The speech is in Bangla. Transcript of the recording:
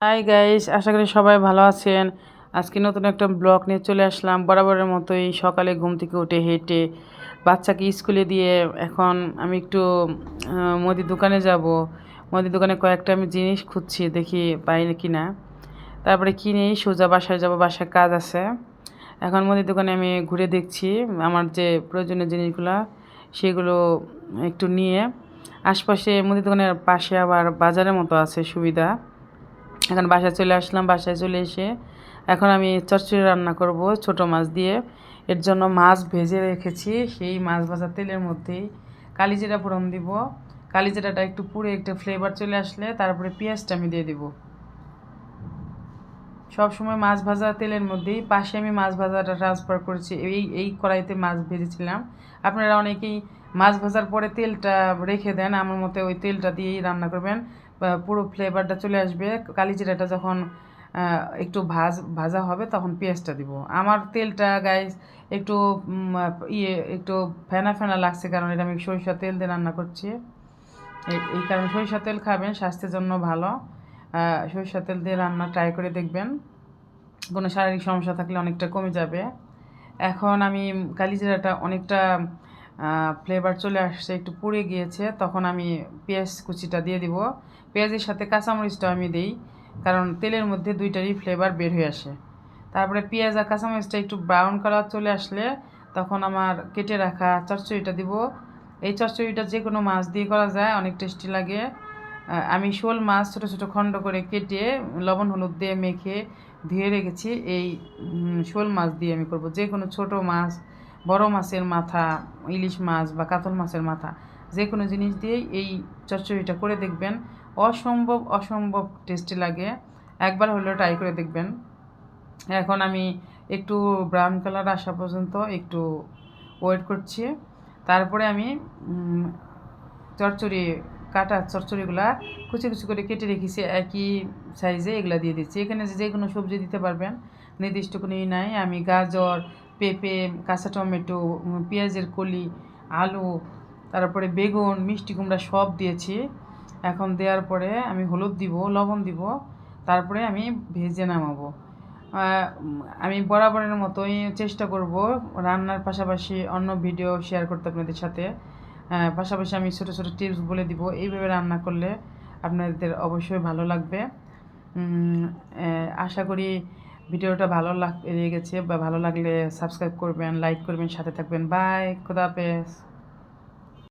হাই গাইস, আশা করি সবাই ভালো আছেন। আজকে নতুন একটা ব্লগ নিয়ে চলে আসলাম। বরাবরের মতোই সকালে ঘুম থেকে উঠে হেঁটে বাচ্চাকে স্কুলে দিয়ে এখন আমি একটু মুদির দোকানে যাব। মুদির দোকানে কয়েকটা আমি জিনিস খুঁজছি, দেখি পাই কি না। তারপরে কিনেই সোজা বাসায় যাব, বাসায় কাজ আছে। এখন মুদির দোকানে আমি ঘুরে দেখছি আমার যে প্রয়োজনীয় জিনিসগুলো সেগুলো একটু নিয়ে, আশপাশে মুদির দোকানের পাশে আবার বাজারের মতো আছে সুবিধা। এখন বাসায় চলে আসলাম। বাসায় চলে এসে এখন আমি চচ্চড়ি রান্না করব ছোট মাছ দিয়ে। এর জন্য মাছ ভেজে রেখেছি। সেই মাছ ভাজা তেলের মধ্যেই কালিজিরা ফোড়ন দিব। কালিজিরাটা একটু পুড়ে একটা ফ্লেভার চলে আসলে তারপরে পেঁয়াজটা আমি দিয়ে দিব। সব সময় মাছ ভাজা তেলের মধ্যেই পাশে আমি মাছ ভাজাটা ট্রান্সফার করেছি। এই কড়াইতে মাছ ভেজেছিলাম। আপনারা অনেকেই মাছ ভাজার পরে তেলটা রেখে দেন, আমার মতে ওই তেলটা দিয়েই রান্না করবেন, পুরো ফ্লেভারটা চলে আসবে। কালিজিরাটা যখন একটু ভাজা হবে তখন পেঁয়াজটা দিব। আমার তেলটা গাইস একটু একটু ফেনা ফেনা লাগছে, কারণ এটা আমি সরিষার তেল দিয়ে রান্না করছি। এই কারণে সরিষার তেল খাবেন, স্বাস্থ্যের জন্য ভালো। সরিষার তেল দিয়ে রান্না ট্রাই করে দেখবেন, কোনো শারীরিক সমস্যা থাকলে অনেকটা কমে যাবে। এখন আমি কালিজিরাটা অনেকটা ফ্লেভার চলে আসছে, একটু পুড়ে গিয়েছে, তখন আমি পেঁয়াজ কুচিটা দিয়ে দিব। পেঁয়াজের সাথে কাঁচামরিচটাও আমি দিই, কারণ তেলের মধ্যে দুইটারই ফ্লেভার বের হয়ে আসে। তারপরে পেঁয়াজ আর কাঁচামরিচটা একটু ব্রাউন কালার চলে আসলে তখন আমার কেটে রাখা চচ্চড়িটা দিব। এই চচ্চড়িটা যে কোনো মাছ দিয়ে করা যায়, অনেক টেস্টি লাগে। আমি শোল মাছ ছোটো ছোটো খণ্ড করে কেটে লবণ হলুদ দিয়ে মেখে ধুয়ে রেখেছি। এই শোল মাছ দিয়ে আমি করব। যে কোনো ছোটো মাছ, বড় মাছের মাথা, ইলিশ মাছ বা কাতল মাছের মাথা, যে কোনো জিনিস দিয়েই এই চচ্চড়িটা করে দেখবেন। অসম্ভব অসম্ভব টেস্টি লাগে, একবার হলেও ট্রাই করে দেখবেন। এখন আমি একটু ব্রাউন কালার আসা পর্যন্ত একটু ওয়েট করছি। তারপরে আমি চচ্চড়িগুলা কুচি কুচি করে কেটে রেখেছি একই সাইজে, এগুলা দিয়ে দিচ্ছি। এখানে যে কোনো সবজি দিতে পারবেন, নির্দিষ্ট কোনো নাই। আমি গাজর, পেঁপে, কাঁচা টমেটো, পেঁয়াজের কলি, আলু, তারপরে বেগুন, মিষ্টি কুমড়া সব দিয়েছি। এখন দেওয়ার পরে আমি হলুদ দিব, লবণ দিব, তারপরে আমি ভেজে নামাবো। আমি বরাবরের মতোই চেষ্টা করব রান্নার পাশাপাশি অন্য ভিডিও শেয়ার করতে আপনাদের সাথে। পাশাপাশি আমি ছোটো ছোটো টিপস বলে দিব, এইভাবে রান্না করলে আপনাদের অবশ্যই ভালো লাগবে। আশা করি ভিডিওটা ভালো লেগেছে, বা ভালো লাগলে সাবস্ক্রাইব করবেন, লাইক করবেন, সাথে থাকবেন। বাই, খোদা হাফেজ।